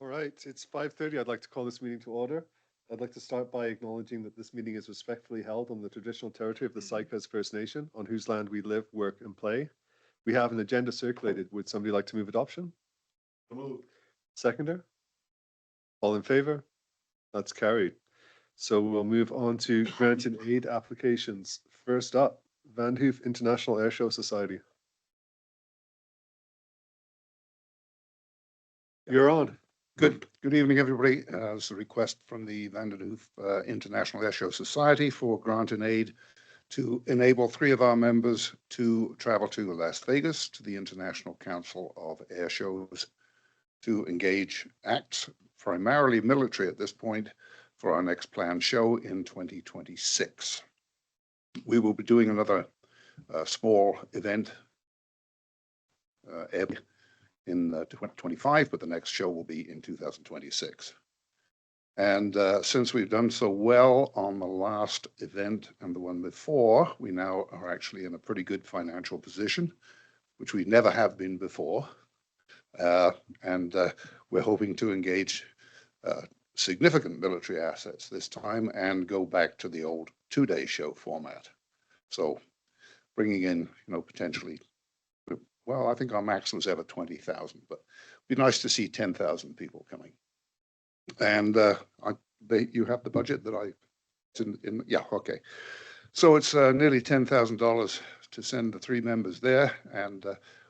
All right, it's 5:30. I'd like to call this meeting to order. I'd like to start by acknowledging that this meeting is respectfully held on the traditional territory of the Saikas First Nation, on whose land we live, work, and play. We have an agenda circulated. Would somebody like to move adoption? Move. Seconder? All in favor? That's carried. So we'll move on to grant and aid applications. First up, Vanderhoof International Airshow Society. You're on. Good evening, everybody. It's a request from the Vanderhoof International Airshow Society for grant and aid to enable 3 of our members to travel to Las Vegas to the International Council of Air Shows to engage acts, primarily military at this point, for our next planned show in 2026. We will be doing another small event in 2025, but the next show will be in 2026. And since we've done so well on the last event and the one before, we now are actually in a pretty good financial position, which we never have been before. And we're hoping to engage significant military assets this time and go back to the old 2-day show format. So bringing in, potentially, well, I think our max was ever 20,000, but it'd be nice to see 10,000 people coming. And you have the budget that yeah, okay. So it's nearly $10,000 to send the 3 members there, and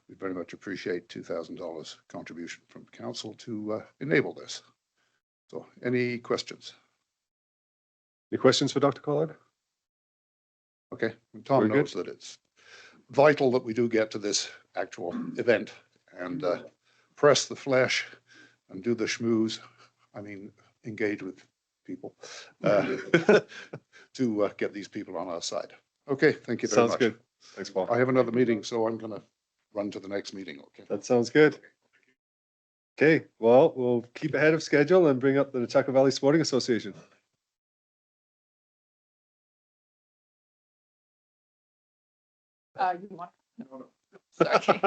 we very much appreciate $2,000 contribution from council to enable this. So any questions? Any questions for Dr. Collard? Okay, Tom knows that it's vital that we do get to this actual event and press the flesh and do the schmooze. I mean, engage with people to get these people on our side. Okay, thank you very much. Sounds good. Thanks, Paul. I have another meeting, so I'm going to run to the next meeting. Okay. That sounds good. Okay, well, we'll keep ahead of schedule and bring up the Chaco Valley Sporting Association. You want? Sorry.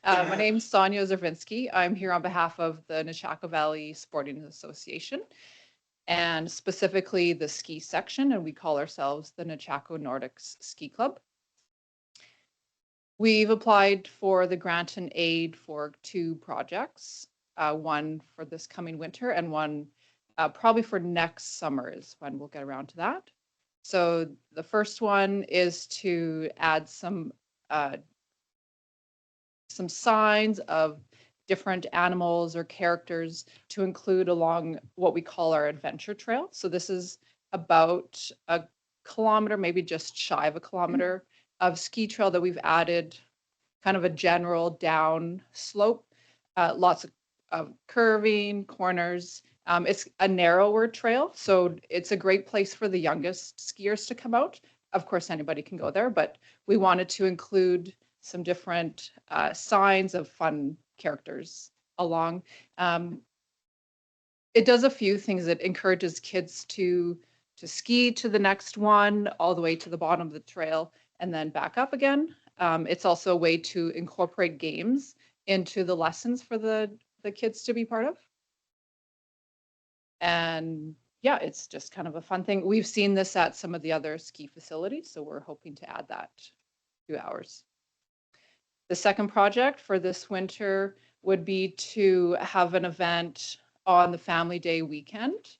My name's Sonia Zervinsky. I'm here on behalf of the Nechako Valley Sporting Association, and specifically the ski section, and we call ourselves the Nechako Nordics Ski Club. We've applied for the grant and aid for 2 projects, one for this coming winter and one probably for next summer is when we'll get around to that. So the first one is to add some signs of different animals or characters to include along what we call our adventure trail. So this is about a kilometer, maybe just shy of a kilometer of ski trail that we've added kind of a general down slope, lots of curving corners. It's a narrower trail, so it's a great place for the youngest skiers to come out. Of course, anybody can go there, but we wanted to include some different signs of fun characters along. It does a few things. It encourages kids to ski to the next one, all the way to the bottom of the trail, and then back up again. It's also a way to incorporate games into the lessons for the kids to be part of. And yeah, it's just kind of a fun thing. We've seen this at some of the other ski facilities, so we're hoping to add that to ours. The second project for this winter would be to have an event on the Family Day weekend.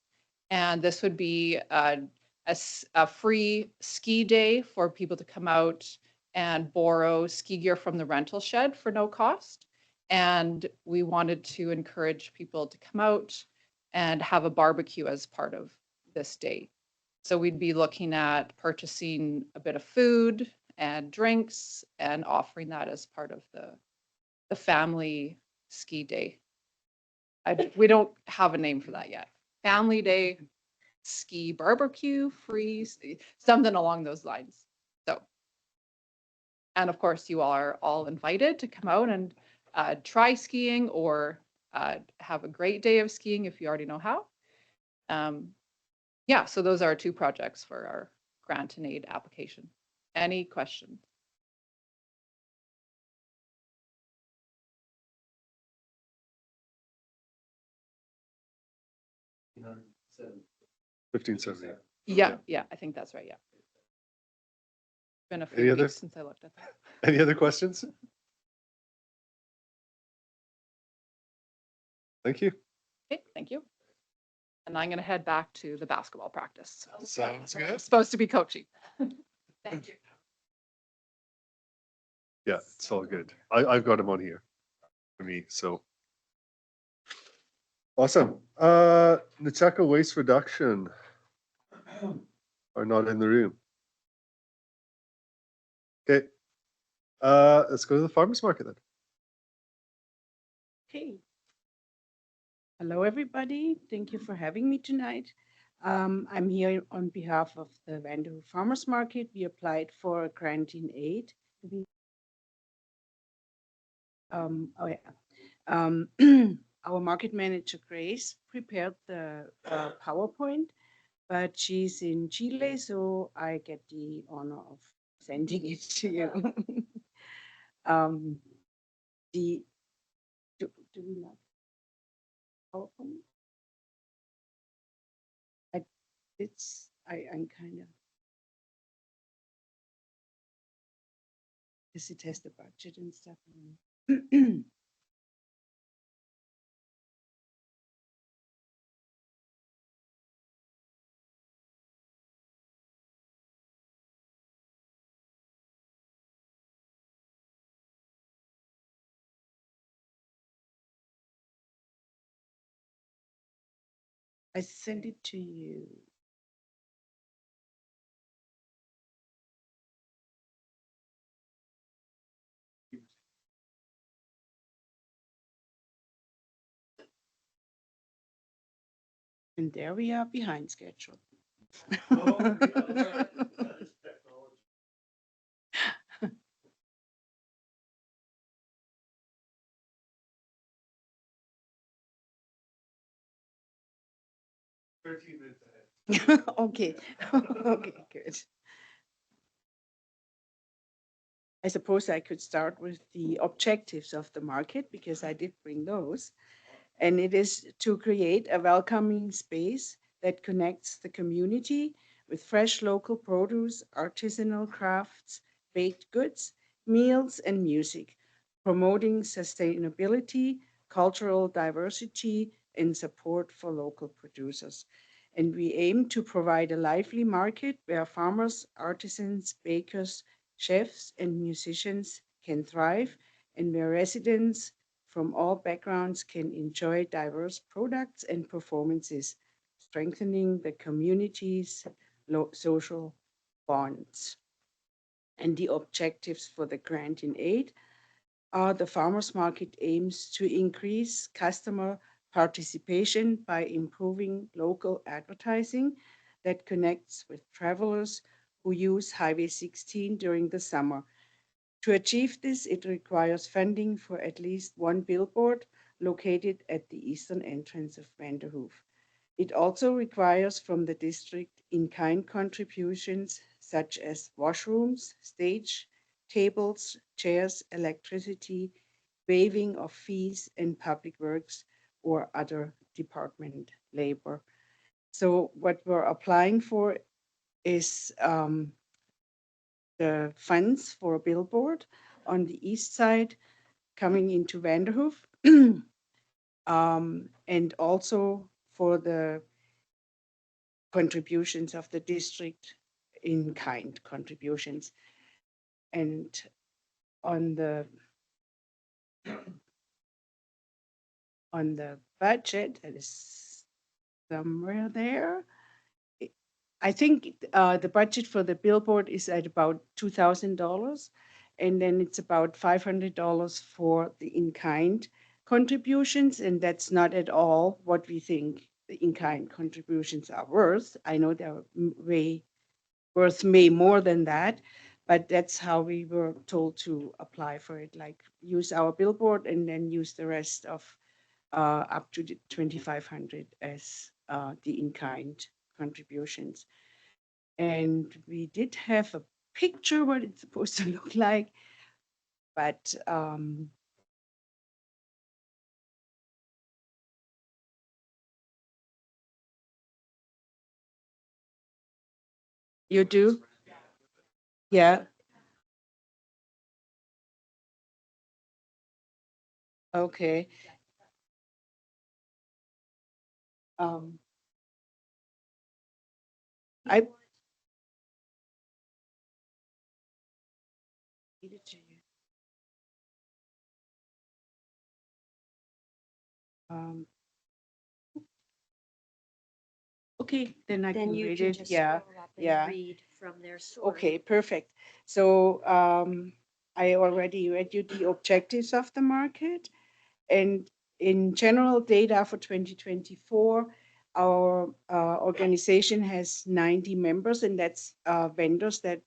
And this would be a free ski day for people to come out and borrow ski gear from the rental shed for no cost. And we wanted to encourage people to come out and have a barbecue as part of this day. So we'd be looking at purchasing a bit of food and drinks and offering that as part of the family ski day. We don't have a name for that yet. Family Day ski barbecue, free, something along those lines. So, and of course you are all invited to come out and try skiing or have a great day of skiing if you already know how. Yeah, so those are 2 projects for our grant and aid application. Any questions? 1570. Yeah, I think that's right, yeah. Been a Any few other- weeks since I looked at that. Any other questions? Thank you. Okay, thank you. And I'm gonna head back to the basketball practice. Sounds I'm good. supposed to be coaching. Thank you. Yeah, it's all good. I've got him on here for me, so. Awesome. Necheka Waste Reduction are not in the room. Okay. Let's go to the farmer's market then. Okay. Hello, everybody. Thank you for having me tonight. I'm here on behalf of the Vanderhoof Farmers Market. We applied for a grant in aid. Oh yeah. Our market manager, Grace, prepared the PowerPoint, but she's in Chile, so I get the honor of sending it to you. Do we not PowerPoint? I'm kind of, because it has the budget and stuff. I sent it to you. And there we are behind schedule. Okay, okay, good. I suppose I could start with the objectives of the market because I did bring those. And it is to create a welcoming space that connects the community with fresh local produce, artisanal crafts, baked goods, meals, and music, promoting sustainability, cultural diversity, and support for local producers. And we aim to provide a lively market where farmers, artisans, bakers, chefs, and musicians can thrive, and where residents from all backgrounds can enjoy diverse products and performances, strengthening the community's social bonds. And the objectives for the grant in aid are: the farmers market aims to increase customer participation by improving local advertising that connects with travelers who use Highway 16 during the summer. To achieve this, it requires funding for at least one billboard located at the eastern entrance of Vanderhoof. It also requires from the district in-kind contributions such as washrooms, stage, tables, chairs, electricity, waiving of fees, and public works or other department labor. So what we're applying for is the funds for a billboard on the east side coming into Vanderhoof, and also for the contributions of the district in kind contributions. And on the budget, that is somewhere there. I think the budget for the billboard is at about $2,000, and then it's about $500 for the in-kind contributions, and that's not at all what we think the in-kind contributions are worth. I know they're worth way more than that, but that's how we were told to apply for it, like use our billboard and then use the rest of up to the 2,500 as the in-kind contributions. And we did have a picture what it's supposed to look like, but You do? Yeah. Okay. Um, I read it to you. Um, okay, then I Then can you read can it. just Yeah. scroll up yeah. and read from their story. Okay, perfect. So I already read you the objectives of the market. And in general data for 2024, our organization has 90 members, and that's vendors that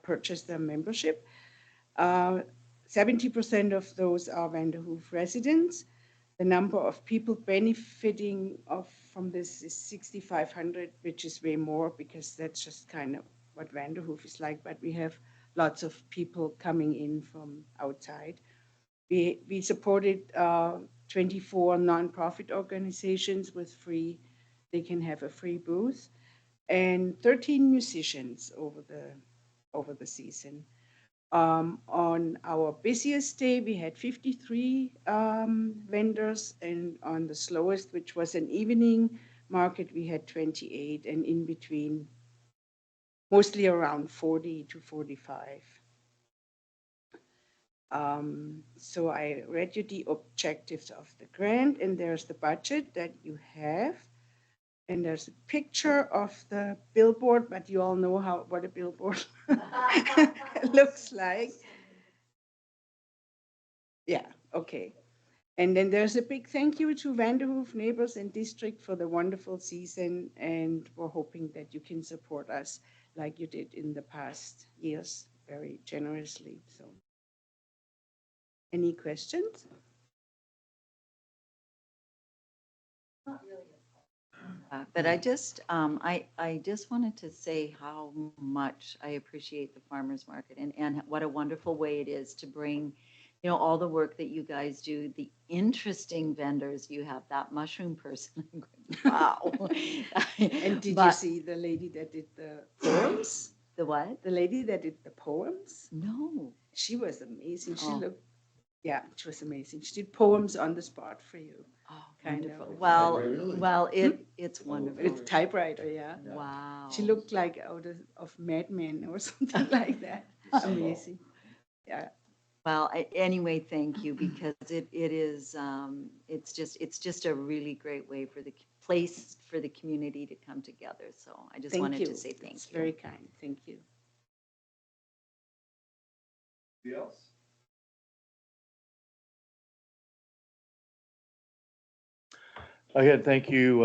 purchase their membership. 70% of those are Vanderhoof residents. The number of people benefiting from this is 6,500, which is way more because that's just kind of what Vanderhoof is like. But we have lots of people coming in from outside. We supported 24 nonprofit organizations with free. They can have a free booth, and 13 musicians over the season. On our busiest day, we had 53 vendors, and on the slowest, which was an evening market, we had 28, and in between, mostly around 40 to 45. So I read you the objectives of the grant, and there's the budget that you have. And there's a picture of the billboard, but you all know what a billboard looks like. Yeah, okay. And then there's a big thank you to Vanderhoof neighbors and district for the wonderful season, and we're hoping that you can support us like you did in the past years very generously. So, any questions? But I just wanted to say how much I appreciate the farmers market and what a wonderful way it is to bring, all the work that you guys do, the interesting vendors you have, that mushroom person. Wow. And did you But see the lady that did the poems? the what? The lady that did the poems? No. She was amazing. She Oh. looked, yeah, she was amazing. She did poems on the spot for you. Oh, Kind wonderful. of. Well, it's wonderful. With typewriter, yeah. Wow. She looked like out of Mad Men or something like that. Amazing. Yeah. Well, anyway, thank you, because it is, it's just a really great way for the place, for the community to come together. So I just Thank wanted you. to say thank It's you. very kind. Thank you. Anybody else? Again, thank you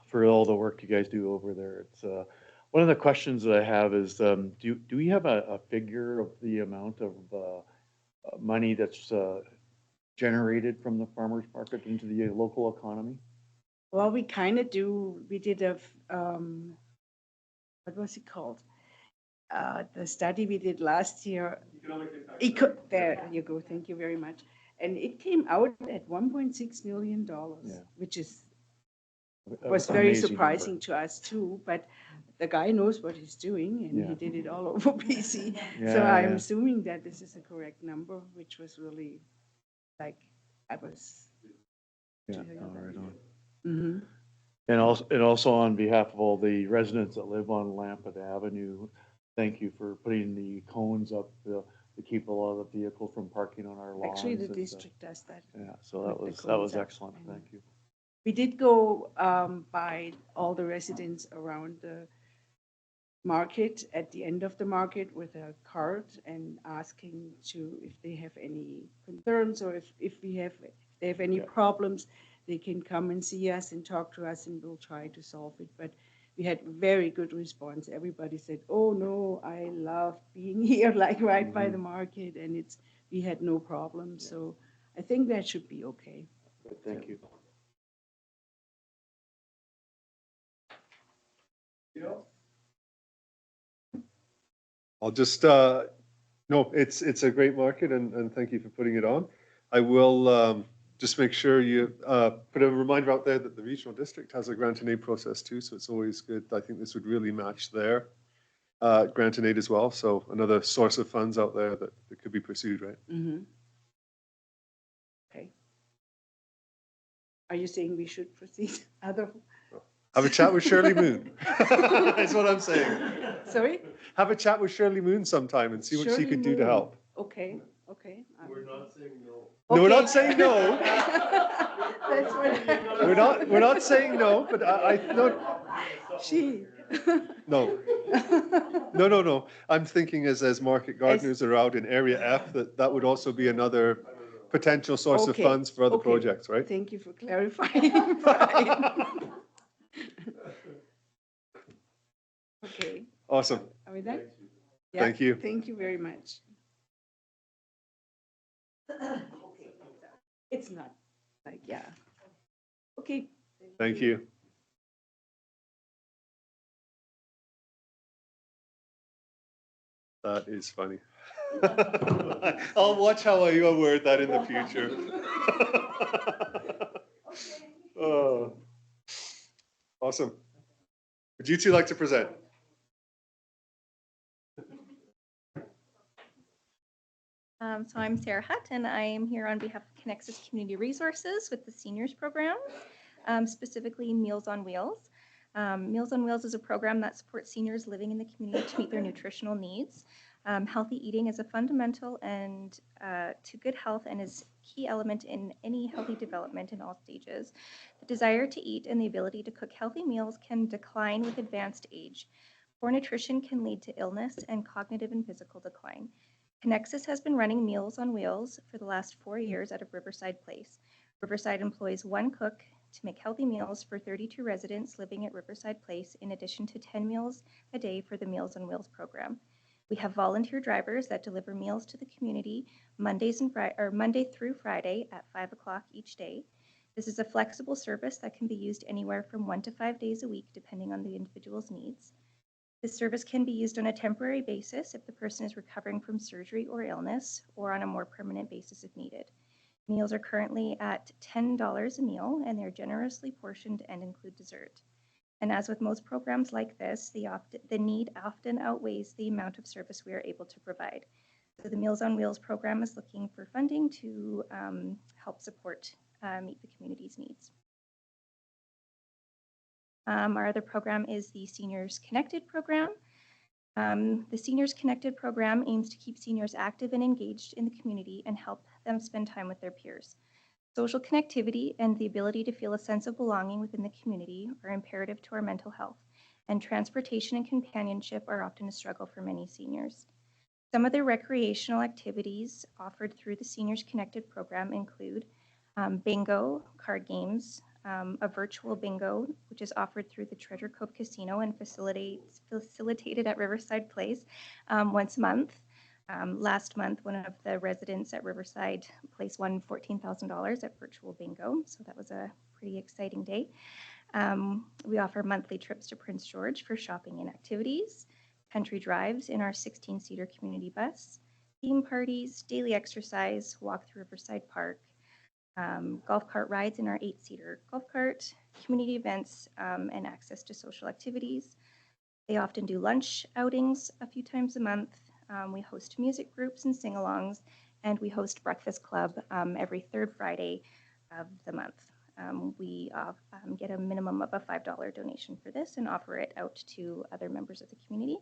for all the work you guys do over there. It's one of the questions that I have is, do we have a figure of the amount of money that's generated from the farmers market into the local economy? Well, we kind of do. We did what was it called? The study we did last year. There you go. Thank you very much. And it came out at $1.6 million, Yeah. which is That was an very amazing surprising number. to us too. But the guy knows what he's doing, and he Yeah. did it all over BC. So Yeah, I'm yeah. assuming that this is a correct number, which was really like I was. Yeah, all right on. Mm-hmm. And also on behalf of all the residents that live on Lampet Avenue, thank you for putting the cones up to keep a lot of the vehicles from parking on our lawns. Actually, the It's, district does that. Yeah, so put the that cones was up, excellent. and Thank you. We did go by all the residents around the market at the end of the market with a card and asking if they have any concerns, or if they have any Yeah. problems, they can come and see us and talk to us, and we'll try to solve it. But we had very good response. Everybody said, "Oh no, I love being here, like right by the market," and we had no problem. So I think that should be okay. Good, thank you. I'll just, no, it's a great market, and thank you for putting it on. I will just make sure you put a reminder out there that the regional district has a grant and aid process too, so it's always good. I think this would really match there. grant and aid as well. So another source of funds out there that could be pursued, right? Mm-hmm. Okay. Are you saying we should proceed? Other? Have a chat with Shirley Moon. That's what I'm saying. Sorry? Have a chat with Shirley Moon sometime and see what she Shirley could do to Moon. help. Okay, okay. saying no. No, we're Okay. not saying no. That's what We're not saying no, but I no. She. No. No. I'm thinking as market gardeners are out in Area F, that would also be another potential source of Okay, funds for other okay. projects, right? Thank you for clarifying, Brian. Okay, Awesome. are we done? Thank you. Thank you very much. It's not like, yeah. Okay. Thank you. That is funny. I'll watch how I word that in the future. Oh, awesome. Would you two like to present? So I'm Sarah Hutt, and I am here on behalf of Connexus Community Resources with the Seniors Program, specifically Meals on Wheels. Meals on Wheels is a program that supports seniors living in the community to meet their nutritional needs. Healthy eating is a fundamental and to good health and is a key element in any healthy development in all stages. The desire to eat and the ability to cook healthy meals can decline with advanced age. Poor nutrition can lead to illness and cognitive and physical decline. Connexus has been running Meals on Wheels for the last 4 years out of Riverside Place. Riverside employs one cook to make healthy meals for 32 residents living at Riverside Place, in addition to 10 meals a day for the Meals on Wheels program. We have volunteer drivers that deliver meals to the community Monday through Friday at 5 o'clock each day. This is a flexible service that can be used anywhere from 1 to 5 days a week, depending on the individual's needs. This service can be used on a temporary basis if the person is recovering from surgery or illness, or on a more permanent basis if needed. Meals are currently at $10 a meal, and they're generously portioned and include dessert. And as with most programs like this, the need often outweighs the amount of service we are able to provide. So the Meals on Wheels program is looking for funding to help support meet the community's needs. Our other program is the Seniors Connected program. The Seniors Connected program aims to keep seniors active and engaged in the community and help them spend time with their peers. Social connectivity and the ability to feel a sense of belonging within the community are imperative to our mental health, and transportation and companionship are often a struggle for many seniors. Some of the recreational activities offered through the Seniors Connected program include bingo, card games, a virtual bingo, which is offered through the Treasure Cove Casino and facilitated at Riverside Place once a month. Last month, one of the residents at Riverside Place won $14,000 at virtual bingo, so that was a pretty exciting day. We offer monthly trips to Prince George for shopping and activities, country drives in our 16-seater community bus, theme parties, daily exercise, walk through Riverside Park, golf cart rides in our 8-seater golf cart, community events, and access to social activities. They often do lunch outings a few times a month. We host music groups and sing-alongs, and we host Breakfast Club every third Friday of the month. We get a minimum of a $5 donation for this and offer it out to other members of the community.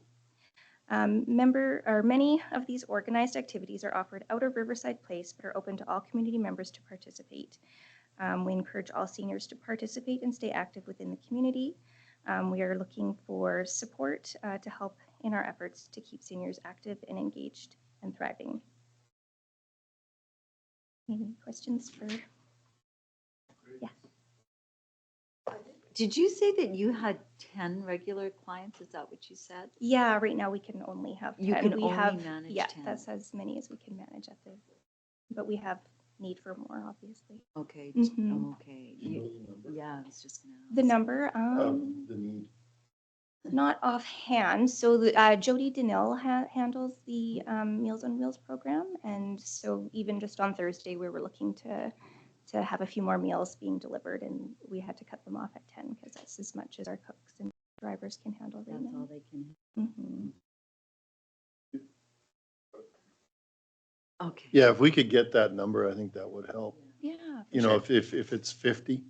Many of these organized activities are offered out of Riverside Place, but are open to all community members to participate. We encourage all seniors to participate and stay active within the community. We are looking for support to help in our efforts to keep seniors active and engaged and thriving. Any questions for? Yeah. Did you say that you had 10 regular clients? Is that what you said? Yeah, right now we can only have 10. You can we only have, manage yeah, 10. that's as many as we can manage at the, but we have need for more, obviously. Okay, Mhm. okay. Yeah, I was just gonna The ask. number, The need. not offhand. So the, Jody Denil handles the Meals on Wheels program, and so even just on Thursday, we were looking to have a few more meals being delivered, and we had to cut them off at 10 because that's as much as our cooks and drivers can handle right That's now. all they can. Mhm. Okay. Yeah, if we could get that number, I think that would help. Yeah. You know, if it's 50,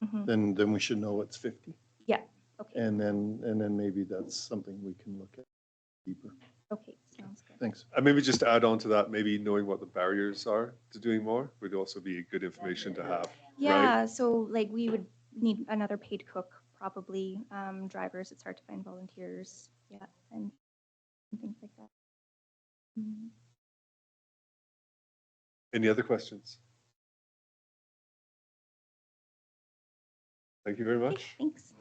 Mhm. then we should know it's 50. Yeah, okay, And then maybe that's something we can look at deeper. okay, sounds good. Thanks. And maybe just to add on to that, maybe knowing what the barriers are to doing more would also be good information to have. Yeah, so like we would need another paid cook, probably, drivers, it's hard to find volunteers, yeah, and things like that. Mhm. Any other questions? Thank you very Okay, much. thanks.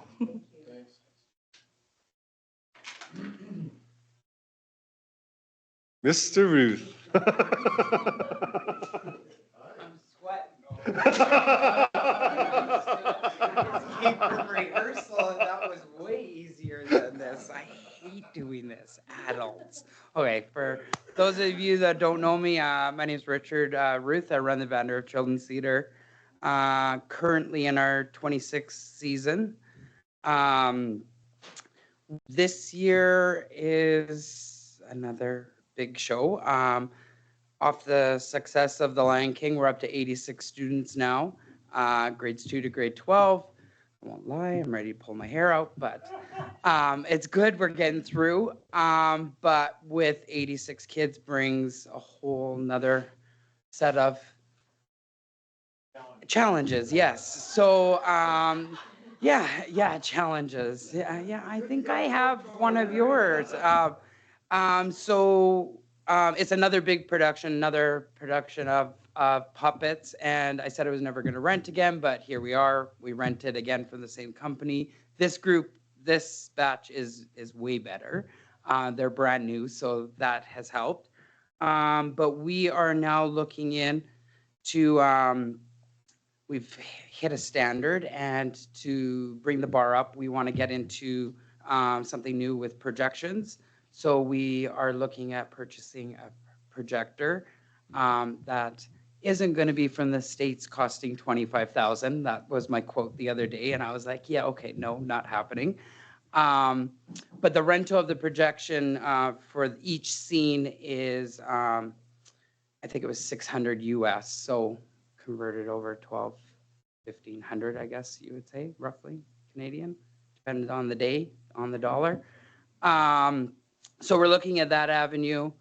Mr. Ruth. I'm sweating. Came from rehearsal and that was way easier than this. I hate doing this, adults. Okay, for those of you that don't know me, my name is Richard Ruth. I run the Vanderhoof Children's Theater. Currently in our 26th season. This year is another big show. Off the success of The Lion King, we're up to 86 students now, grades 2 to grade 12. I won't lie, I'm ready to pull my hair out, but it's good, we're getting through. But with 86 kids brings a whole nother set of challenges, yes. So, challenges. Yeah, I think I have one of yours. It's another big production, another production of puppets, and I said I was never going to rent again, but here we are. We rented again from the same company. This group, this batch is way better. They're brand new, so that has helped. But we are now looking in to we've hit a standard, and to bring the bar up, we want to get into something new with projections. So we are looking at purchasing a projector that isn't going to be from the States, costing $25,000. That was my quote the other day, and I was like, yeah, okay, no, not happening. But the rental of the projection for each scene is, I think it was 600 US. So converted over 1,500, I guess you would say, roughly Canadian, depending on the day, on the dollar. So we're looking at that avenue.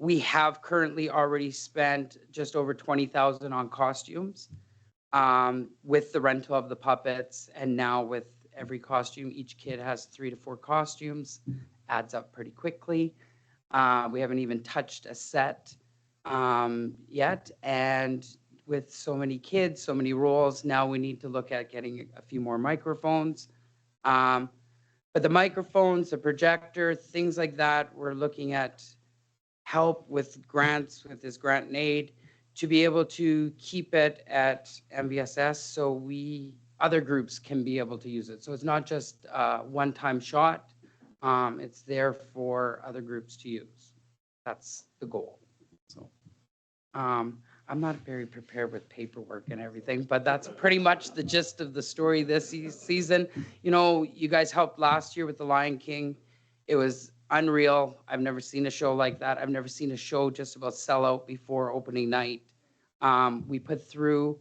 We have currently already spent just over 20,000 on costumes with the rental of the puppets, and now with every costume, each kid has 3 to 4 costumes, adds up pretty quickly. We haven't even touched a set yet, and with so many kids, so many roles, now we need to look at getting a few more microphones. But the microphones, the projector, things like that, we're looking at help with grants, with this grant and aid, to be able to keep it at MVSS so other groups can be able to use it. So it's not just a one-time shot, it's there for other groups to use. That's the goal. So I'm not very prepared with paperwork and everything, but that's pretty much the gist of the story this season. You know, you guys helped last year with The Lion King. It was unreal. I've never seen a show like that. I've never seen a show just about sell out before opening night. We put through,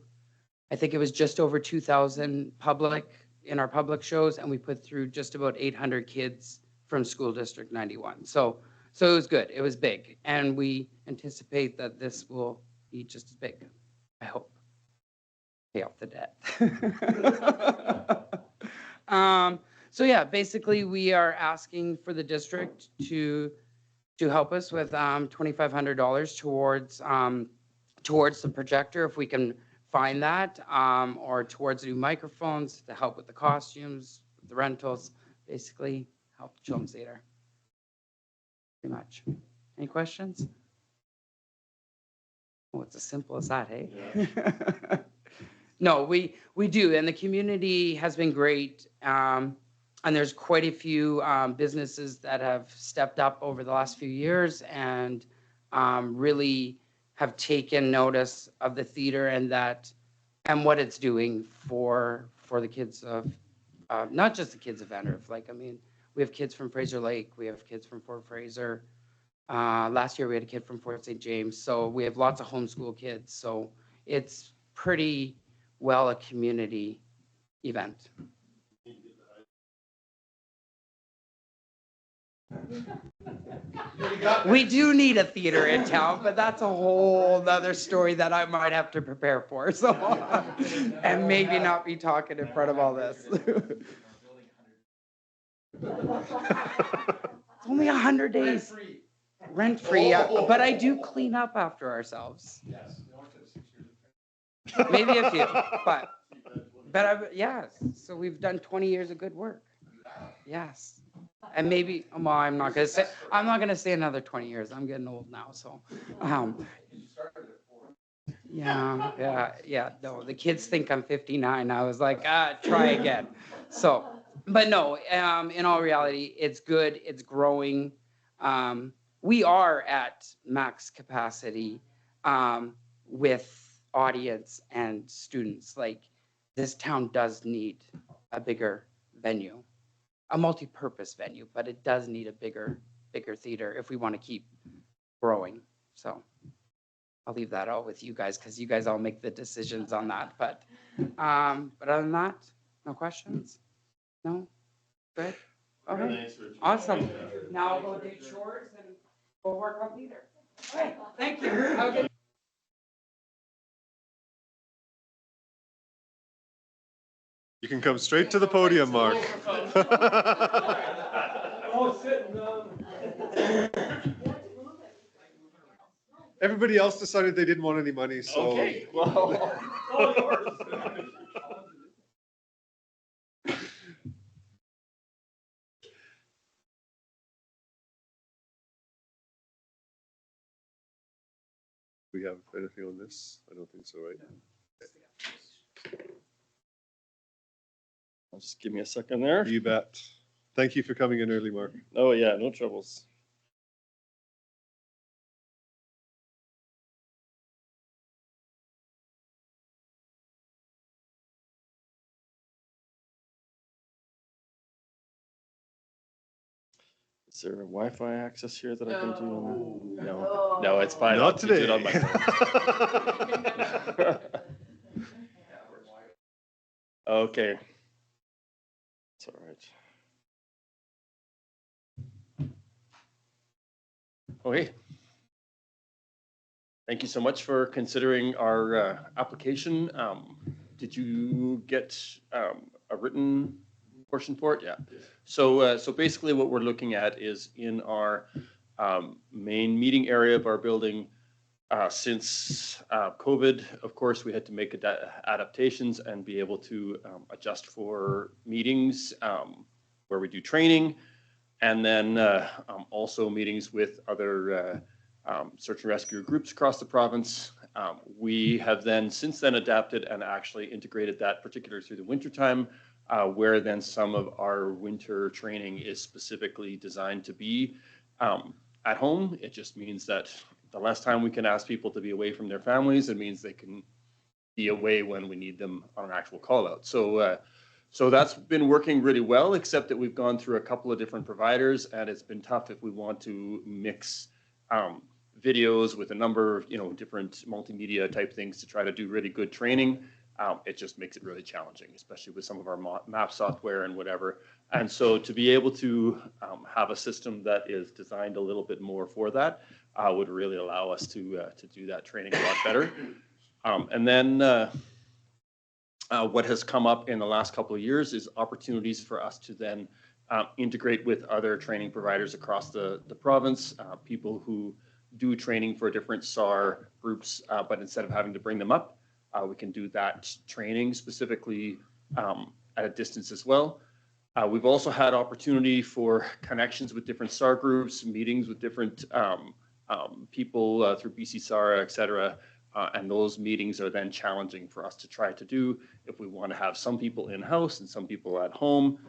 I think it was just over 2,000 public in our public shows, and we put through just about 800 kids from School District 91. So it was good. It was big, and we anticipate that this will be just as big, I hope. Pay off the debt. So yeah, basically we are asking for the district to help us with $2,500 towards the projector, if we can find that, or towards new microphones to help with the costumes, the rentals, basically help the Children's Theater. Pretty much. Any questions? Well, it's as simple as that, hey? Yeah. No, we do, and the community has been great. And there's quite a few businesses that have stepped up over the last few years and really have taken notice of the theater and what it's doing for the kids of, not just the kids of Vanderhoof. Like, I mean, we have kids from Fraser Lake, we have kids from Fort Fraser, Last year we had a kid from Fort St. James, so we have lots of homeschool kids. So it's pretty well a community event. We do need a theater in town, but that's a whole nother story that I might have to prepare for. So, and maybe not be talking in front of all this. It's only 100 days. Rent free, but I do clean up after ourselves. Maybe a few, but yes. So we've done 20 years of good work. Yes. And maybe, well, I'm not gonna say another 20 years. I'm getting old now, so. Yeah. No, the kids think I'm 59. I was like, try again. So, but no, in all reality, it's good. It's growing. We are at max capacity with audience and students. Like, this town does need a bigger venue. A multi-purpose venue, but it does need a bigger theater if we want to keep growing. So I'll leave that all with you guys because you guys all make the decisions on that. But other than that, no questions? No? Good? Okay. Awesome. Now I'll go do chores and go work on theater. Okay, thank you. Have a good You can come straight to the podium, Mark. Everybody else decided they didn't want any money, so. Okay, well. All yours. We have anything on this? I don't think so, right? Just give me a second there. You bet. Thank you for coming in early, Mark. Oh, yeah, no troubles. Is there a Wi-Fi access here that I can do? No, it's fine. Not I'll do it today. on my phone. Okay. It's all right. Okay. Thank you so much for considering our application. Did you get a written portion for it? Yeah. So basically what we're looking at is in our main meeting area of our building. Since COVID, of course, we had to make adaptations and be able to adjust for meetings where we do training, and then also meetings with other search and rescue groups across the province. We have then since then adapted and actually integrated that, particularly through the wintertime, where then some of our winter training is specifically designed to be at home. It just means that the less time we can ask people to be away from their families, it means they can be away when we need them on an actual call out. So that's been working really well, except that we've gone through a couple of different providers, and it's been tough if we want to mix videos with a number of different multimedia type things to try to do really good training. It just makes it really challenging, especially with some of our map software and whatever. And so to be able to have a system that is designed a little bit more for that would really allow us to do that training a lot better. And then what has come up in the last couple of years is opportunities for us to then integrate with other training providers across the province, people who do training for different SAR groups, but instead of having to bring them up, we can do that training specifically at a distance as well. We've also had opportunity for connections with different SAR groups, meetings with different people through BC SAR, et cetera. And those meetings are then challenging for us to try to do if we want to have some people in-house and some people at home.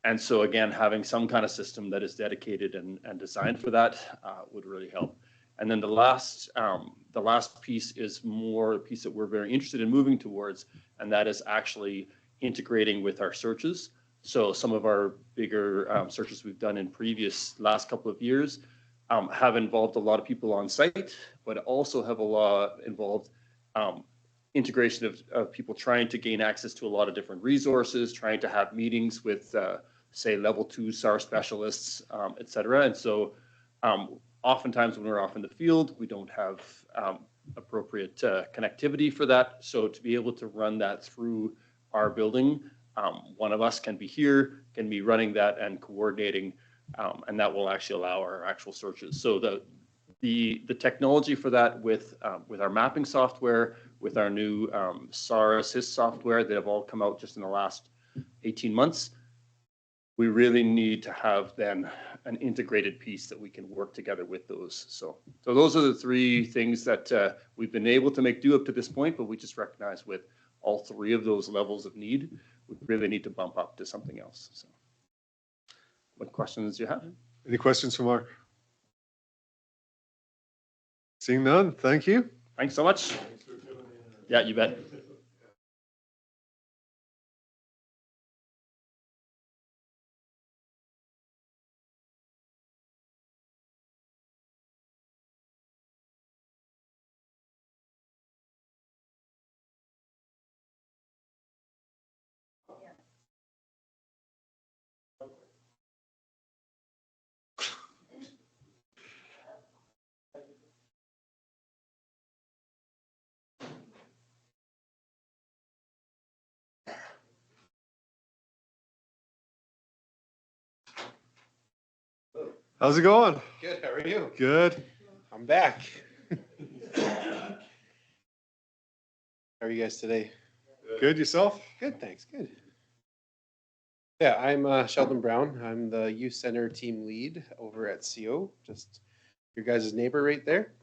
And so again, having some kind of system that is dedicated and designed for that would really help. And then the last piece is more a piece that we're very interested in moving towards, and that is actually integrating with our searches. So some of our bigger searches we've done in last couple of years, have involved a lot of people on site, but also have a lot involved integration of people trying to gain access to a lot of different resources, trying to have meetings with, say, level 2 SAR specialists, et cetera. And so oftentimes when we're off in the field, we don't have appropriate connectivity for that. So to be able to run that through our building, one of us can be here, can be running that and coordinating, and that will actually allow our actual searches. So the technology for that with our mapping software, with our new SAR Assist software that have all come out just in the last 18 months, we really need to have then an integrated piece that we can work together with those. So those are the three things that we've been able to make do up to this point, but we just recognize with all three of those levels of need, we really need to bump up to something else. So what questions do you have? Any questions for Mark? Seeing none, thank you. Thanks so much. Yeah, you bet. How's it going? Good, how are you? Good. I'm back. How are you guys today? Good, yourself? Good, thanks, good. Yeah, I'm Sheldon Brown. I'm the youth center team lead over at CO, just your guys' neighbor right there.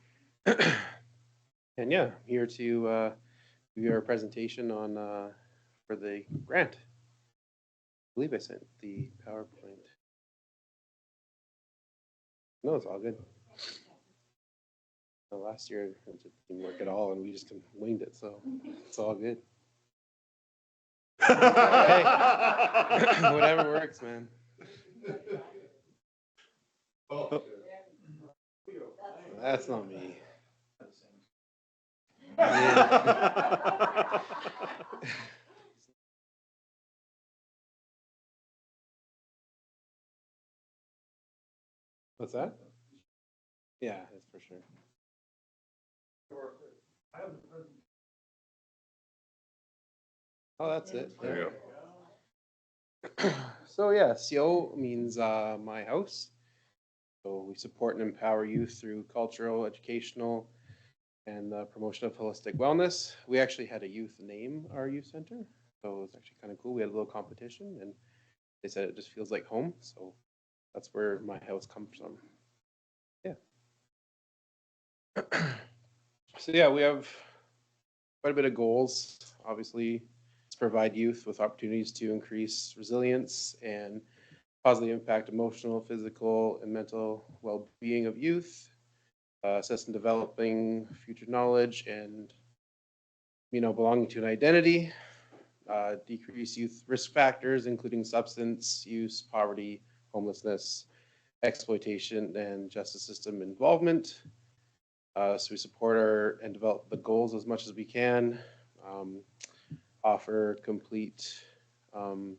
And yeah, I'm here to give you our presentation on for the grant. I believe I sent the PowerPoint. No, it's all good. Well, last year it didn't work at all, and we just winged it, so it's all good. Whatever works, man. Oh. That's not me. Yeah. What's that? Yeah, that's for sure. Oh, that's it. There you go. So yeah, CO means my house. So we support and empower youth through cultural, educational, and the promotion of holistic wellness. We actually had a youth name our youth center, so it was actually kind of cool. We had a little competition, and they said it just feels like home. So that's where my house comes from. Yeah. So yeah, we have quite a bit of goals. Obviously, to provide youth with opportunities to increase resilience and positively impact emotional, physical, and mental well-being of youth, assess and developing future knowledge and, belonging to an identity, decrease youth risk factors, including substance use, poverty, homelessness, exploitation, and justice system involvement. So we support and develop the goals as much as we can, offer complete, sorry,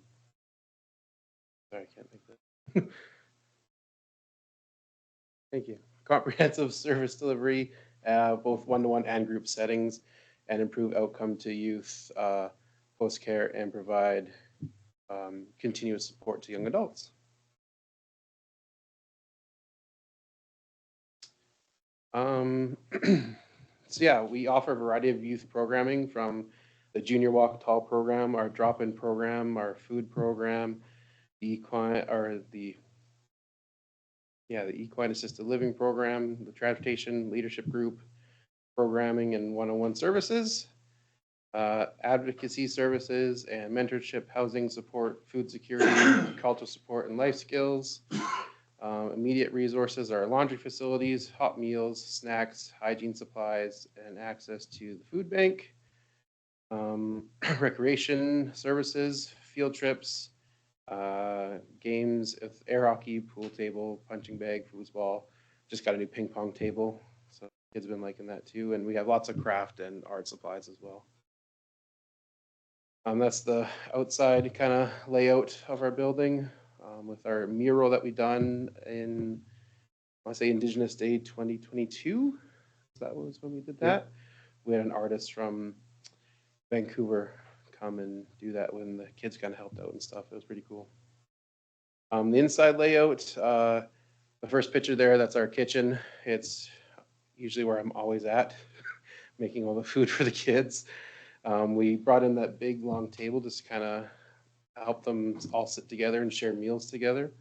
I can't make that. Thank you. Comprehensive service delivery, both one-to-one and group settings, and improve outcome to youth post-care and provide continuous support to young adults. So yeah, we offer a variety of youth programming from the Junior Walk Tall program, our drop-in program, our food program, the equine assisted living program, the transportation leadership group programming and one-on-one services, advocacy services and mentorship, housing support, food security, cultural support, and life skills. Immediate resources are laundry facilities, hot meals, snacks, hygiene supplies, and access to the food bank. Recreation services, field trips, games, air hockey, pool table, punching bag, foosball, just got a new ping pong table, so kids have been liking that too. And we have lots of craft and art supplies as well. That's the outside kind of layout of our building with our mural that we done in, I want to say Indigenous Day 2022. That was when we did that. We had an artist from Vancouver come and do that when the kids kind of helped out and stuff. It was pretty cool. The inside layout, the first picture there, that's our kitchen. It's usually where I'm always at, making all the food for the kids. We brought in that big long table just to kind of help them all sit together and share meals together.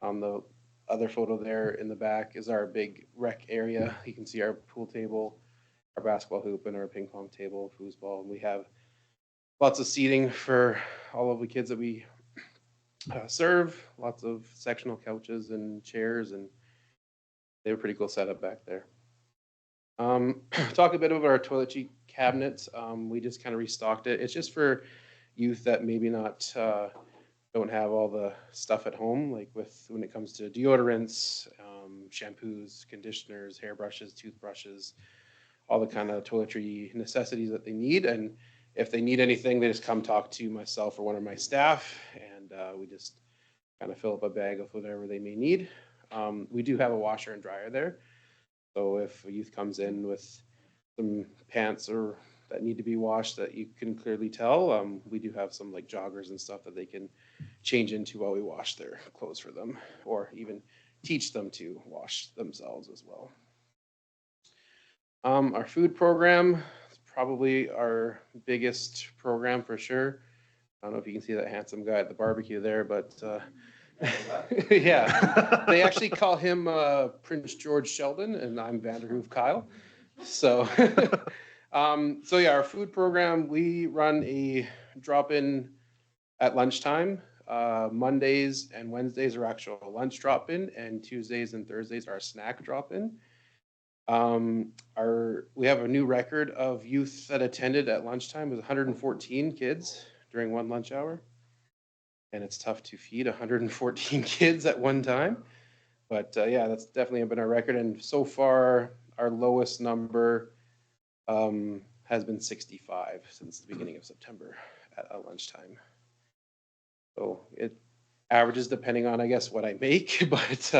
The other photo there in the back is our big rec area. You can see our pool table, our basketball hoop, and our ping pong table, foosball. And we have lots of seating for all of the kids that we serve, lots of sectional couches and chairs, and they have a pretty cool setup back there. Talk a bit about our toiletry cabinets. We just kind of restocked it. It's just for youth that maybe not don't have all the stuff at home, like when it comes to deodorants, shampoos, conditioners, hairbrushes, toothbrushes, all the kind of toiletry necessities that they need. And if they need anything, they just come talk to myself or one of my staff, and we just kind of fill up a bag of whatever they may need. We do have a washer and dryer there. So if a youth comes in with some pants or that need to be washed that you can clearly tell, we do have some like joggers and stuff that they can change into while we wash their clothes for them, or even teach them to wash themselves as well. Our food program is probably our biggest program for sure. I don't know if you can see that handsome guy at the barbecue there, but yeah, they actually call him Prince George Sheldon, and I'm Vanderhoof Kyle. So, so yeah, our food program, we run a drop-in at lunchtime. Mondays and Wednesdays are actual lunch drop-in, and Tuesdays and Thursdays are snack drop-in. We have a new record of youth that attended at lunchtime. It was 114 kids during one lunch hour. And it's tough to feed 114 kids at one time. But yeah, that's definitely been our record. And so far, our lowest number has been 65 since the beginning of September at lunchtime. So it averages depending on, I guess, what I make, but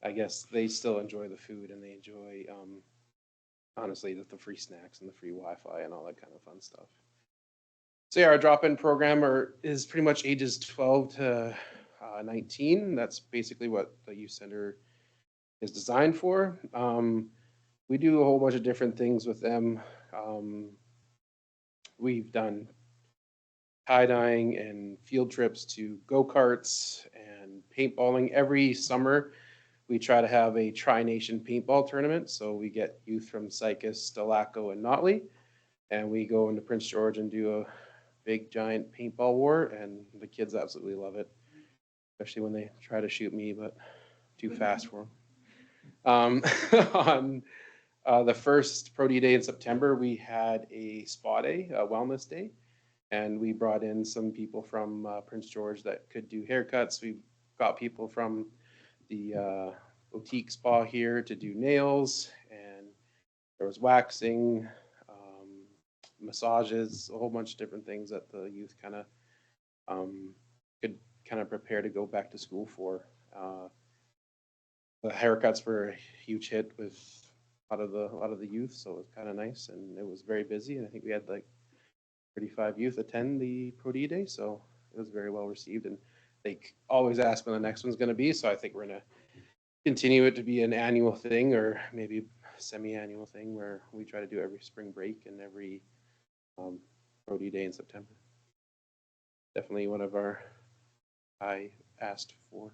I guess they still enjoy the food, and they enjoy, honestly, the free snacks and the free Wi-Fi and all that kind of fun stuff. So yeah, our drop-in program is pretty much ages 12 to 19. That's basically what the youth center is designed for. We do a whole bunch of different things with them. We've done tie-dyeing and field trips to go-karts and paintballing. Every summer, we try to have a Tri-Nation paintball tournament. So we get youth from Sycus, Delaco, and Notley, and we go into Prince George and do a big giant paintball war, and the kids absolutely love it, especially when they try to shoot me, but too fast for them. On the first Pro D Day in September, we had a spa day, a wellness day, and we brought in some people from Prince George that could do haircuts. We got people from the boutique spa here to do nails, and there was waxing, massages, a whole bunch of different things that the youth kind of could kind of prepare to go back to school for. The haircuts were a huge hit with a lot of the youth, so it was kind of nice, and it was very busy. And I think we had like 35 youth attend the Pro D Day, so it was very well received. And they always ask when the next one's going to be, so I think we're going to continue it to be an annual thing, or maybe semi-annual thing where we try to do every spring break and every Pro D Day in September. Definitely one of our I asked for.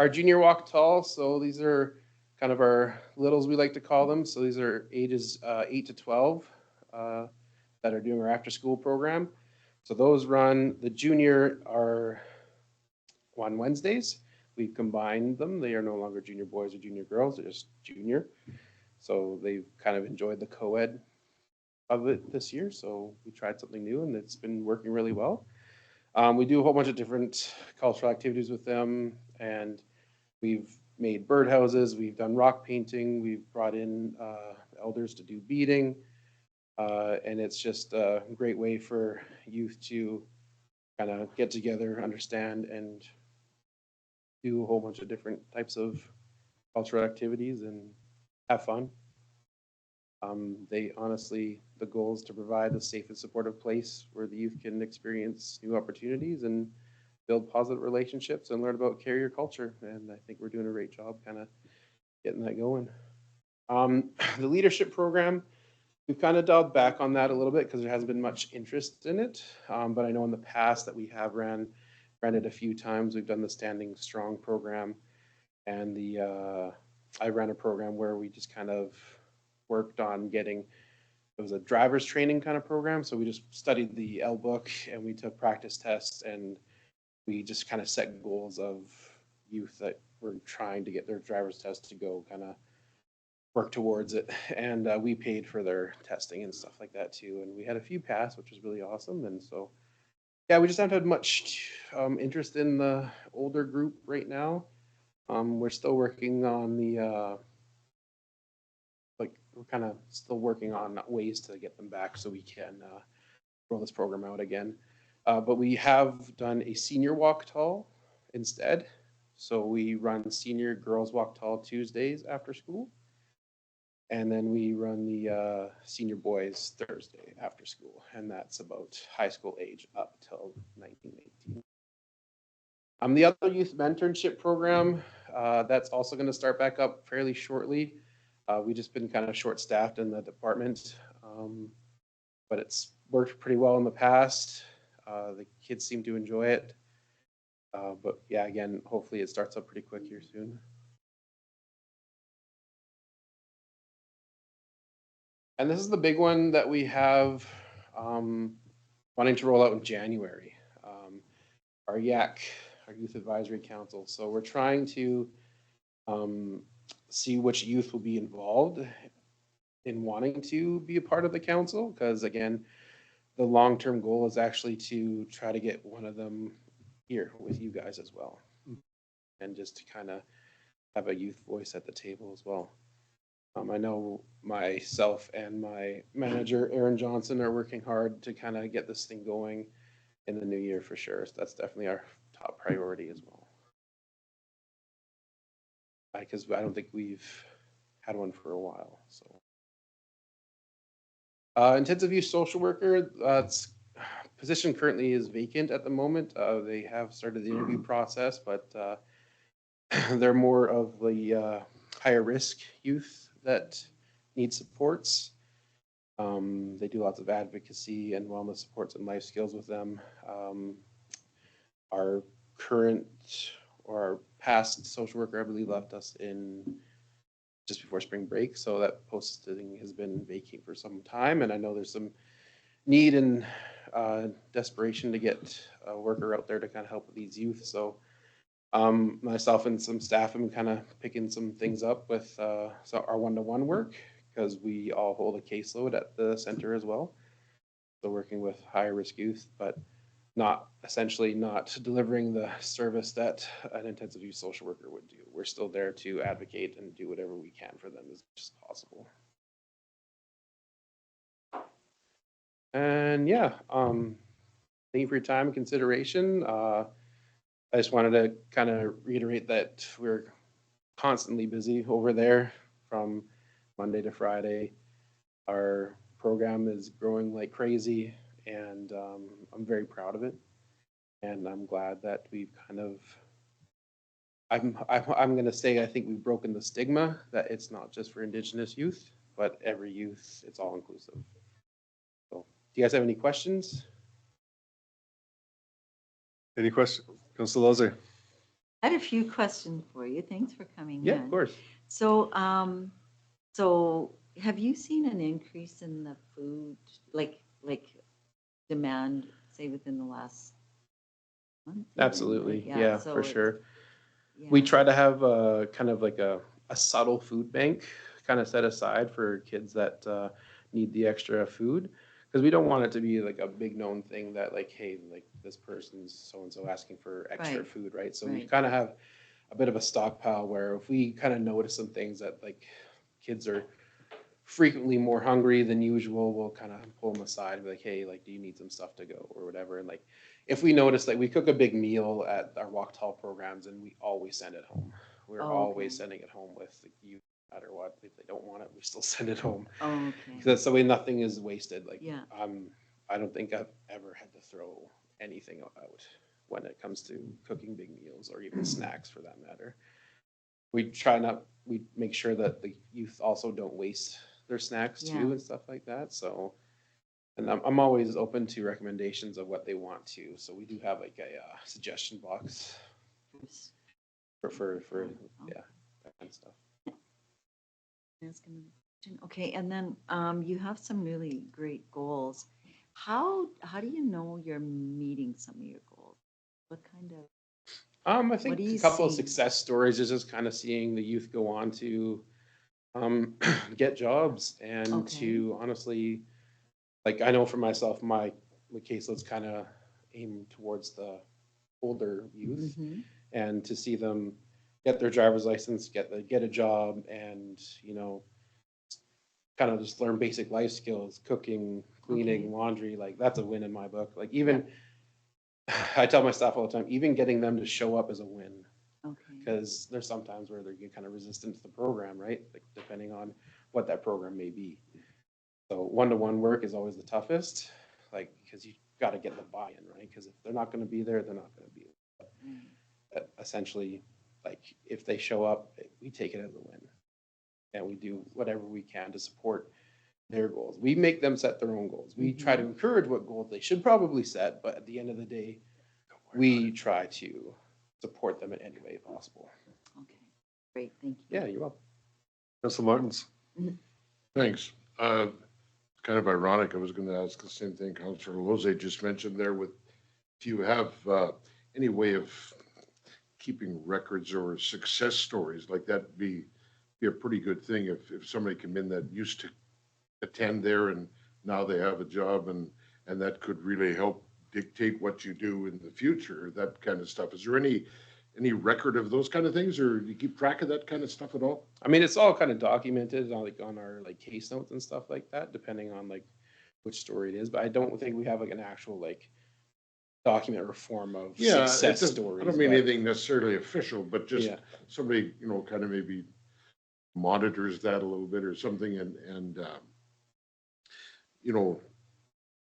Our junior walk tall, so these are kind of our littles, we like to call them. So these are ages 8 to 12 that are doing our after school program. So those run, the junior are on Wednesdays. We've combined them. They are no longer junior boys or junior girls, they're just junior. So they've kind of enjoyed the co-ed of it this year. So we tried something new, and it's been working really well. We do a whole bunch of different cultural activities with them, and we've made birdhouses, we've done rock painting, we've brought in elders to do beading. And it's just a great way for youth to kind of get together, understand, and do a whole bunch of different types of cultural activities and have fun. They honestly, the goal is to provide a safe and supportive place where the youth can experience new opportunities and build positive relationships and learn about carrier culture. And I think we're doing a great job kind of getting that going. The leadership program, we've kind of dialed back on that a little bit because there hasn't been much interest in it. But I know in the past that we have ran it a few times. We've done the Standing Strong program, and I ran a program where we just kind of worked on getting, it was a driver's training kind of program. So we just studied the L book and we took practice tests, and we just kind of set goals of youth that were trying to get their driver's test to go kind of work towards it. And we paid for their testing and stuff like that too. And we had a few pass, which was really awesome. And so, yeah, we just haven't had much interest in the older group right now. We're still working on the, we're kind of still working on ways to get them back so we can roll this program out again. But we have done a senior walk tall instead. So we run senior girls walk tall Tuesdays after school. And then we run the senior boys Thursday after school. And that's about high school age up till 1918. The other youth mentorship program, that's also going to start back up fairly shortly. We've just been kind of short-staffed in the department, but it's worked pretty well in the past. The kids seem to enjoy it. But yeah, again, hopefully it starts up pretty quick here soon. And this is the big one that we have wanting to roll out in January. Our YAC, our Youth Advisory Council. So we're trying to see which youth will be involved in wanting to be a part of the council, because again, the long-term goal is actually to try to get one of them here with you guys as well, and just to kind of have a youth voice at the table as well. I know myself and my manager, Aaron Johnson, are working hard to kind of get this thing going in the new year for sure. So that's definitely our top priority as well. Because I don't think we've had one for a while. So, intensive use social worker, position currently is vacant at the moment. They have started the interview process, but they're more of the higher risk youth that need supports. They do lots of advocacy and wellness supports and life skills with them. Our current or our past social worker, I believe, left us in just before spring break. So that posting has been vacant for some time. And I know there's some need and desperation to get a worker out there to kind of help with these youth. So myself and some staff have been kind of picking some things up with so our one-to-one work, because we all hold a caseload at the center as well. So working with higher risk youth, but essentially not delivering the service that an intensive use social worker would do. We're still there to advocate and do whatever we can for them as much as possible. And yeah, thank you for your time and consideration. I just wanted to kind of reiterate that we're constantly busy over there from Monday to Friday. Our program is growing like crazy, and I'm very proud of it. And I'm glad that we've kind of, I'm going to say, I think we've broken the stigma that it's not just for Indigenous youth, but every youth, it's all inclusive. So, do you guys have any questions? Any questions? Councillor Lozay. I had a few questions for you. Thanks for coming in. Yeah, of course. So, so have you seen an increase in the food, like demand, say within the last month? Absolutely. Yeah, so for sure. Yeah. We try to have a kind of like a subtle food bank kind of set aside for kids that need the extra food, because we don't want it to be like a big known thing that like, hey, like this person's so-and-so asking for extra Right. food, right? So Right. we kind of have a bit of a stockpile where if we kind of notice some things that like kids are frequently more hungry than usual, we'll kind of pull them aside and be like, hey, like, do you need some stuff to go or whatever? And like, if we notice, like, we cook a big meal at our walk tall programs and we always send it home. We're Oh, always okay. sending it home with the youth, no matter what. If they don't want it, we still send it home. Oh, okay. Because that way nothing is wasted. Like, Yeah. I don't think I've ever had to throw anything out when it comes to cooking big meals or even snacks for that matter. We make sure that the youth also don't waste their snacks too Yeah. and stuff like that. So, and I'm always open to recommendations of what they want to. So we do have like a suggestion box for yeah, that kind of stuff. Ask another question. Okay, and then you have some really great goals. How do you know you're meeting some of your goals? What kind of I think do you a couple of see? success stories is just kind of seeing the youth go on to get jobs and Okay. to honestly, like I know for myself, my caseload's kind of aimed towards the older youth, Mhm. and to see them get their driver's license, get a job, and kind of just learn basic life skills, cooking, cleaning, Okay. laundry. Like that's a win in my book. Like even I tell my staff all the time, even getting them to show up is a win. Okay. Because there's sometimes where they're kind of resistant to the program, right? Like depending on what that program may be. So one-to-one work is always the toughest, like because you got to get the buy-in, right? Because if they're not going to be there, they're not going to be there. But essentially, like if they show up, we take it as a win, and we do whatever we can to support their goals. We make them set their own goals. We try to encourage what goals they should probably set, but at the end of the day, we try to support them in any way possible. Okay. Great. Thank you. Yeah, you're welcome. Councilor Martins. Thanks. Kind of ironic. I was going to ask the same thing Councilor Lozay just mentioned there with, if you have any way of keeping records or success stories like that be a pretty good thing if somebody came in that used to attend there and now they have a job and that could really help dictate what you do in the future, that kind of stuff. Is there any record of those kind of things, or do you keep track of that kind of stuff at all? I mean, it's all kind of documented on our like case notes and stuff like that, depending on like which story it is. But I don't think we have like an actual like document or form of success stories. I don't mean but, anything necessarily official, but just Yeah. somebody, kind of maybe monitors that a little bit or something and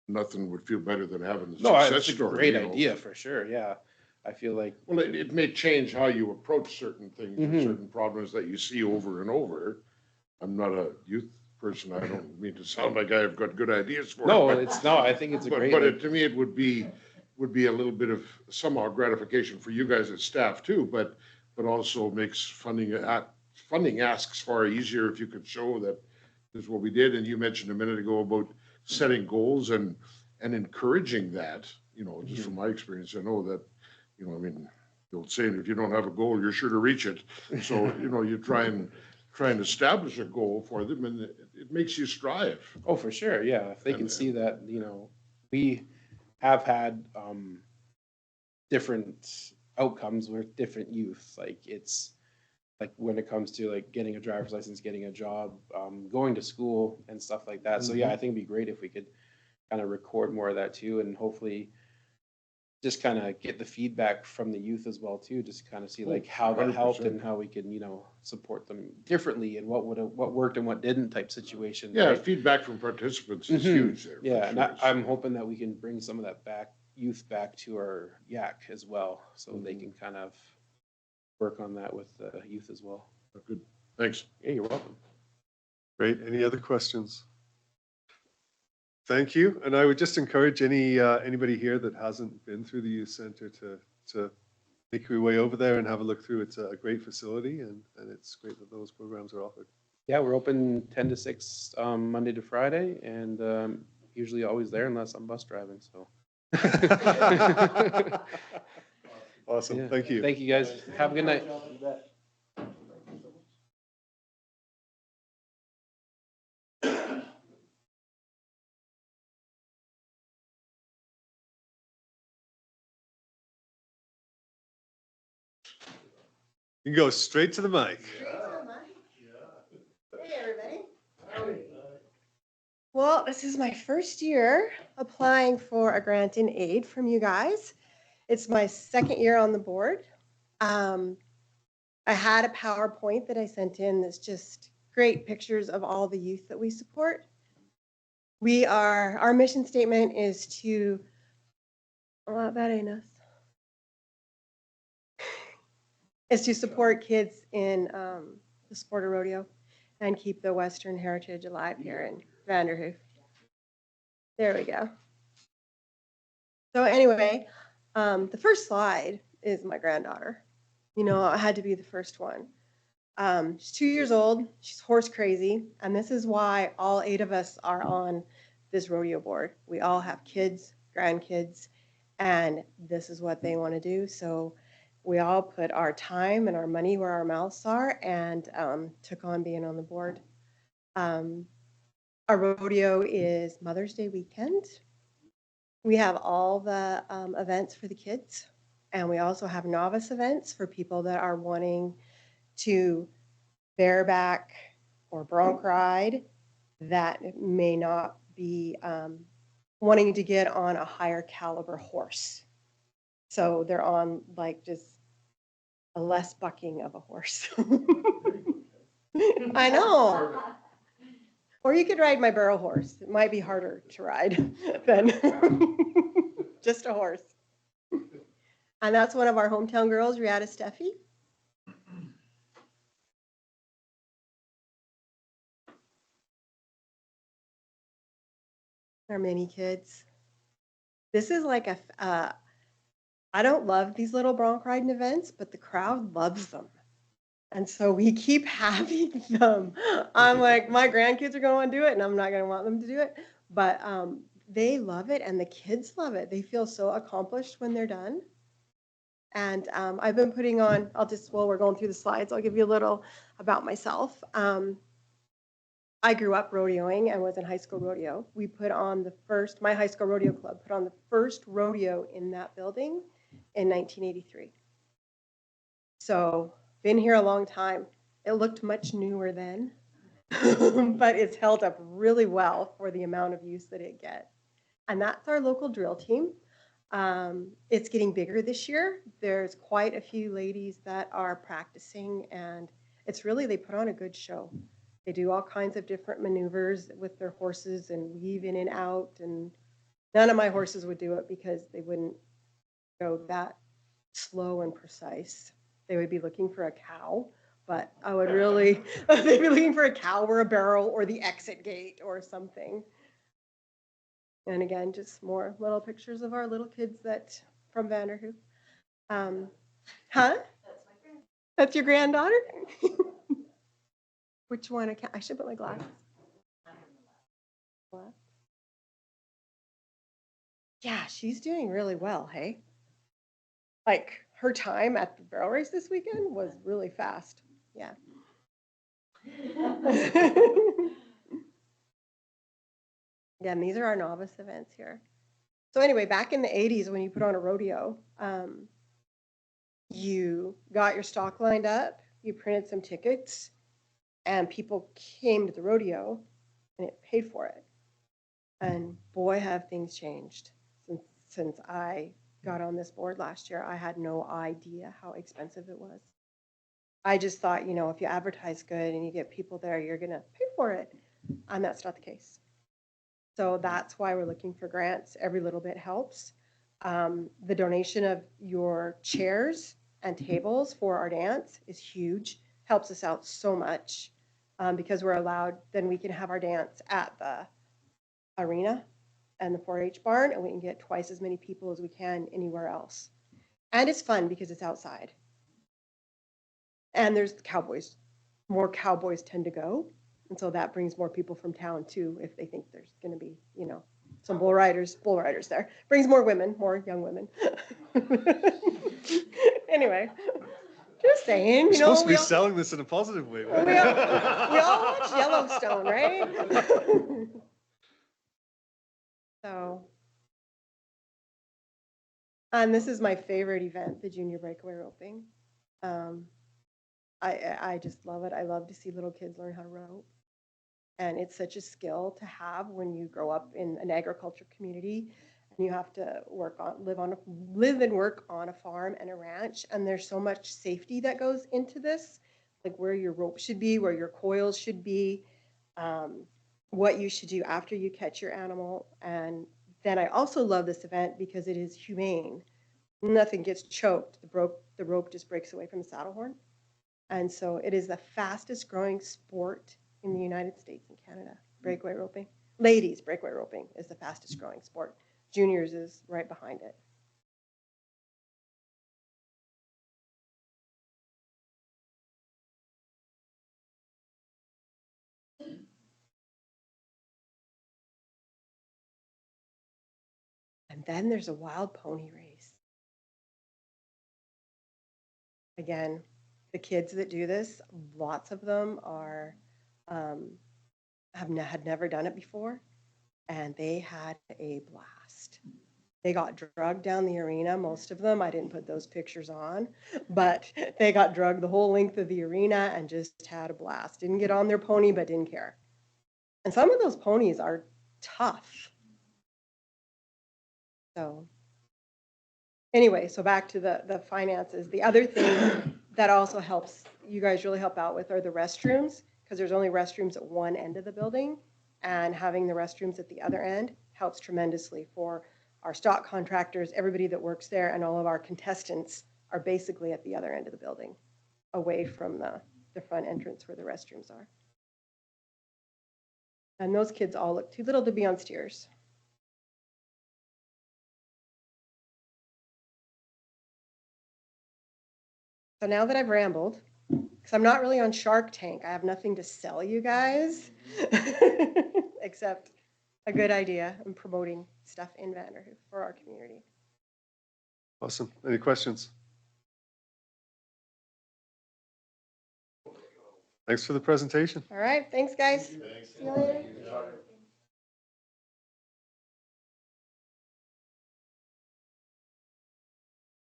nothing would feel better than having a No, success it's a story. great idea for sure. Yeah, I feel like Well, it may change how you approach certain things or Mhm. certain problems that you see over and over. I'm not a youth person. I don't mean to sound like I've got good ideas for no, it. I think it's a great. But like, to me, it would be a little bit of somehow gratification for you guys as staff too, but also makes funding asks far easier if you could show that this is what we did. And you mentioned a minute ago about setting goals and encouraging that, just from my experience, I know that, I mean, the old saying, if you don't have a goal, you're sure to reach it. So, you try and establish a goal for them and it makes you strive. Oh, for sure. Yeah. If they can And- see that, we have had different outcomes with different youth. Like it's like when it comes to like getting a driver's license, getting a job, going to school and stuff like that. So yeah, I think it'd be great if we could kind of record more of that too, and hopefully just kind of get the feedback from the youth as well too, just kind of see like how that helped 100%. and how we can, support them differently and what worked and what didn't type situation. Yeah, right? feedback from participants is Mhm. huge there. for Yeah, and sure. I'm hoping that we can bring some of that youth back to our YAC as well, so they can kind of work on that with the youth as well. Good, thanks. Yeah, you're welcome. Great. Any other questions? Thank you. And I would just encourage anybody here that hasn't been through the youth center to make your way over there and have a look through. It's a great facility and it's great that those programs are offered. Yeah, we're open 10 to 6 Monday to Friday, and usually always there unless I'm bus driving. So. Awesome. Yeah. Thank you. Thank you, guys. Have a good night. You can go straight to the mic. Hey, everybody. Well, this is my first year applying for a grant in aid from you guys. It's my second year on the board. I had a PowerPoint that I sent in that's just great pictures of all the youth that we support. Our mission statement is to, oh, that ain't us. Is to support kids in the sport of rodeo and keep the Western heritage alive here in Vanderhoof. There we go. So anyway, the first slide is my granddaughter. You know, I had to be the first one. She's 2 years old. She's horse crazy. And this is why all 8 of us are on this rodeo board. We all have kids, grandkids, and this is what they want to do. So we all put our time and our money where our mouths are and took on being on the board. Our rodeo is Mother's Day weekend. We have all the events for the kids, and we also have novice events for people that are wanting to bareback or bronc ride that may not be wanting to get on a higher caliber horse. So they're on like just a less bucking of a horse. I know. Or you could ride my barrel horse. It might be harder to ride than just a horse. And that's one of our hometown girls, Riata Steffi. Our mini kids. This is like I don't love these little bronc riding events, but the crowd loves them. And so we keep having them. I'm like, my grandkids are going to want to do it, and I'm not going to want them to do it. But they love it, and the kids love it. They feel so accomplished when they're done. And I've been putting on, while we're going through the slides, I'll give you a little about myself. I grew up rodeoing and was in high school rodeo. We put on my high school rodeo club put on the first rodeo in that building in 1983. So been here a long time. It looked much newer then, but it's held up really well for the amount of use that it gets. And that's our local drill team. It's getting bigger this year. There's quite a few ladies that are practicing, and they put on a good show. They do all kinds of different maneuvers with their horses and weave in and out. And none of my horses would do it because they wouldn't go that slow and precise. They would be looking for a cow, but I would really, they'd be looking for a cow or a barrel or the exit gate or something. And again, just more little pictures of our little kids from Vanderhoof. Huh? That's your granddaughter? Which one? I should put my glasses. What? Yeah, she's doing really well, hey? Like, her time at the barrel race this weekend was really fast. Yeah. Yeah, and these are our novice events here. So anyway, back in the 80s when you put on a rodeo, you got your stock lined up, you printed some tickets, and people came to the rodeo and it paid for it. And boy, have things changed since I got on this board last year. I had no idea how expensive it was. I just thought, if you advertise good and you get people there, you're going to pay for it. And that's not the case. So that's why we're looking for grants. Every little bit helps. The donation of your chairs and tables for our dance is huge. Helps us out so much because we're allowed, then we can have our dance at the arena and the 4-H barn, and we can get twice as many people as we can anywhere else. And it's fun because it's outside. And there's cowboys. More cowboys tend to go. And so that brings more people from town too, if they think there's going to be, some bull riders there. Brings more women, more young women. Anyway, just saying, You're supposed to be selling this in a positive way. Right? we all watch Yellowstone, right? So, and this is my favorite event, the junior breakaway roping. I just love it. I love to see little kids learn how to rope. And it's such a skill to have when you grow up in an agriculture community and you have to live and work on a farm and a ranch. And there's so much safety that goes into this, like where your rope should be, where your coils should be, what you should do after you catch your animal. And then I also love this event because it is humane. Nothing gets choked. The rope just breaks away from the saddle horn. And so it is the fastest growing sport in the United States and Canada, breakaway roping. Ladies, breakaway roping is the fastest growing sport. Juniors is right behind it. And then there's a wild pony race. Again, the kids that do this, lots of them are had never done it before, and they had a blast. They got drugged down the arena, most of them. I didn't put those pictures on, but they got drugged the whole length of the arena and just had a blast. Didn't get on their pony, but didn't care. And some of those ponies are tough. So anyway, so back to the finances. The other thing that also helps, you guys really help out with, are the restrooms, because there's only restrooms at one end of the building, and having the restrooms at the other end helps tremendously for our stock contractors, everybody that works there, and all of our contestants are basically at the other end of the building, away from the front entrance where the restrooms are. And those kids all look too little to be on steers. So now that I've rambled, because I'm not really on Shark Tank, I have nothing to sell you guys except a good idea in promoting stuff in Vanderhoof for our community. Awesome. Any questions? Thanks for the presentation. All right, thanks, guys. See you later.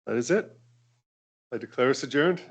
That is it. I declare us adjourned.